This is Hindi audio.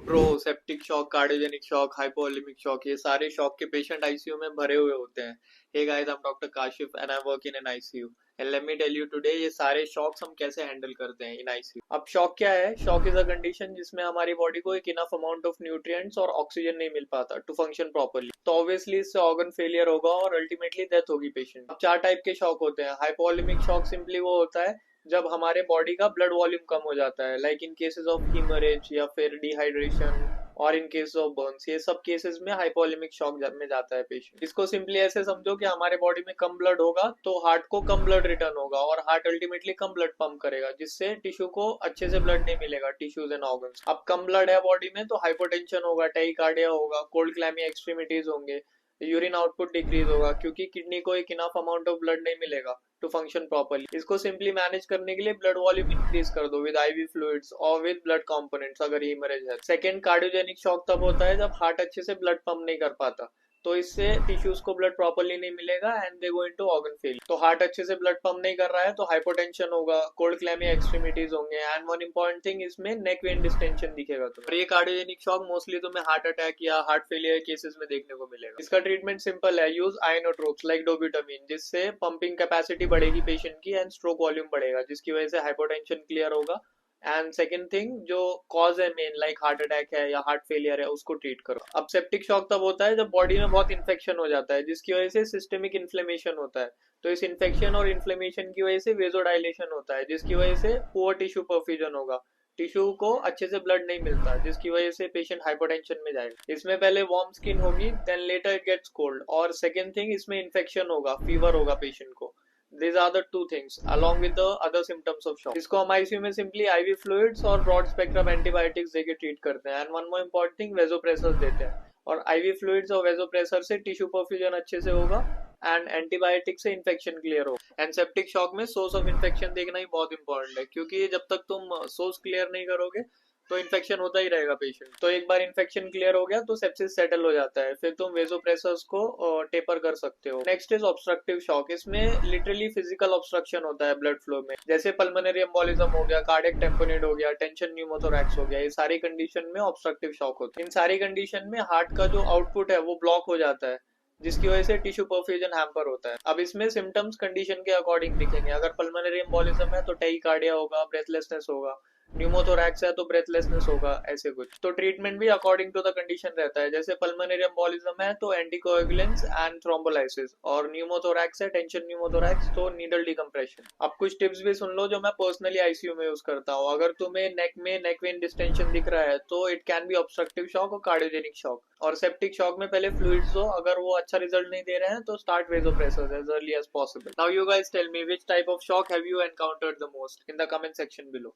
Pro, septic shock, cardiogenic shock, hypovolaemic shock, ये सारे शॉक के पेशेंट आईसीयू में भरे हुए होते हैं। Hey guys, I am doctor Kashif and I work in an ICU and let me tell you today ये सारे शॉक्स हम कैसे हैंडल करते हैं इन आईसीयू। अब शॉक क्या है? शॉक इज अ कंडीशन जिसमें हमारी बॉडी को एक इनफ अमाउंट ऑफ न्यूट्रिएंट्स और ऑक्सीजन नहीं मिल पाता टू फंक्शन प्रॉपर्ली, तो ऑब्वियसली इससे ऑर्गन फेलियर होगा और अल्टीमेटली डेथ होगी पेशेंट। अब चार टाइप के शॉक होते हैं। हाइपोवोलेमिक शॉक सिंपली वो होता है जब हमारे बॉडी का ब्लड वॉल्यूम कम हो जाता है, लाइक इन केसेस ऑफ हीमरेज या फिर डिहाइड्रेशन और इन केस ऑफ बर्न्स। ये सब केसेस में हाइपोवोलेमिक शॉक में जाता है पेशेंट। इसको सिंपली ऐसे समझो कि हमारे बॉडी में कम ब्लड होगा तो हार्ट को कम ब्लड रिटर्न होगा और हार्ट अल्टीमेटली कम ब्लड पंप करेगा, जिससे टिश्यू को अच्छे से ब्लड नहीं मिलेगा, टिश्यूज एंड ऑर्गन्स। अब कम ब्लड है बॉडी में तो हाइपोटेंशन होगा, टाइकार्डिया होगा, कोल्ड क्लैमिया एक्सट्रीमिटीज होंगे, यूरिन आउटपुट डिक्रीज होगा क्योंकि किडनी को एक इनफ अमाउंट ऑफ ब्लड नहीं मिलेगा टू फंक्शन प्रॉपर्ली। इसको सिंपली मैनेज करने के लिए ब्लड वॉल्यूम इंक्रीज कर दो विद आईवी फ्लूइड्स और विद ब्लड कंपोनेंट्स अगर हीमरेज है। सेकंड, कार्डियोजेनिक शॉक तब होता है जब हार्ट अच्छे से ब्लड पंप नहीं कर पाता, तो इससे टिश्यूज को ब्लड प्रॉपर्ली नहीं मिलेगा and they go into organ fail. तो हार्ट अच्छे से ब्लड पंप नहीं कर रहा है तो हाइपोटेंशन होगा, कोल्ड क्लैमिया एक्सट्रीमिटीज होंगे एंड वन इंपॉर्टेंट थिंग, इसमें नेक वेन डिस्टेंशन दिखेगा। तो ये कार्डियोजेनिक शॉक मोस्टली तुम्हें हार्ट अटैक या हार्ट फेलियर केसेस में देखने को मिलेगा। इसका ट्रीटमेंट सिंपल है, यूज आयनोट्रोप्स लाइक डोब्यूटामीन, जिससे पंपिंग कैपेसिटी बढ़ेगी पेशेंट की एंड स्ट्रोक वॉल्यूम बढ़ेगा, जिसकी वजह से हाइपोटेंशन क्लियर होगा। एंड सेकंड थिंग, जो कॉज है मेन लाइक हार्ट अटैक है या हार्ट फेलियर है, उसको ट्रीट करो। अब सेप्टिक शॉक तब होता है जब बॉडी में बहुत इन्फेक्शन हो जाता है, जिसकी वजह से सिस्टेमिक इन्फ्लेमेशन होता है। तो इस इन्फेक्शन और इन्फ्लेमेशन की वजह से वेजोडाइलेशन होता है, जिसकी वजह से पुअर टिश्यू परफ्यूजन होगा, टिश्यू को अच्छे से ब्लड नहीं मिलता, जिसकी वजह से पेशेंट हाइपोटेंशन में जाएगा। इसमें पहले वार्म स्किन होगी, then later it gets cold, और सेकंड थिंग इसमें इन्फेक्शन होगा, फीवर होगा पेशेंट को। These are the two things along with the other symptoms of shock. इसको हम आईसीयू में सिंपली आईवी फ्लूइड्स और ब्रॉड स्पेक्ट्रम एंटीबायोटिक्स देके ट्रीट करते हैं and one more important thing, vasopressors देते हैं। और आईवी फ्लूइड्स और वेजोप्रेसर से टिश्यू परफ्यूजन अच्छे से होगा एंड एंटीबायोटिक से इन्फेक्शन क्लियर होगा। एंड सेप्टिक शॉक में सोर्स ऑफ इन्फेक्शन देखना ही बहुत इंपॉर्टेंट है, क्योंकि जब तक तुम सोर्स क्लियर नहीं करोगे तो इन्फेक्शन होता ही रहेगा पेशेंट। तो एक बार इन्फेक्शन क्लियर हो गया तो सेप्सिस सेटल हो जाता है, फिर तुम वेजोप्रेसर्स को टेपर कर सकते हो। Next is obstructive shock. इसमें लिटरली फिजिकल ऑब्स्ट्रक्शन होता है ब्लड फ्लो में, जैसे पल्मोनरी एम्बोलिज्म हो गया, कार्डियक टेम्पोनेट हो गया, टेंशन न्यूमोथोरैक्स हो गया। ये सारी कंडीशन में ऑब्स्ट्रक्टिव शॉक होता है। इन सारी कंडीशन में हार्ट का जो आउटपुट है वो ब्लॉक हो जाता है, जिसकी वजह से टिश्यू परफ्यूजन हैम्पर होता है। अब इसमें सिम्टम्स कंडीशन के अकॉर्डिंग दिखेंगे। अगर पल्मोनरी एम्बोलिज्म है तो टाइकार्डिया होगा, ब्रेथलेसनेस होगा, न्यूमोथोरैक्स है तो ब्रेथलेसनेस होगा, ऐसे कुछ। तो ट्रीटमेंट भी अकॉर्डिंग टू द कंडीशन रहता है, जैसे पल्मोनरी एम्बोलिज्म है तो एंटीकोएगुलेंट्स एंड थ्रोम्बोलाइसिस, और न्यूमोथोरैक्स है, टेंशन न्यूमोथोरैक्स, तो नीडल डिकम्प्रेशन। अब कुछ टिप्स भी सुन लो जो मैं पर्सनली आईसीयू में यूज करता हूँ। अगर तुम्हें नेक में नेक वेन डिस्टेंशन दिख रहा है तो it can be obstructive shock और कार्डियोजेनिक शॉक। और सेप्टिक शॉक में पहले फ्लूइड्स दो, अगर वो अच्छा रिजल्ट नहीं दे रहे हैं तो start vasopressors as early as possible. Now you guys tell me, which type of shock have you encountered the most in the comment section below.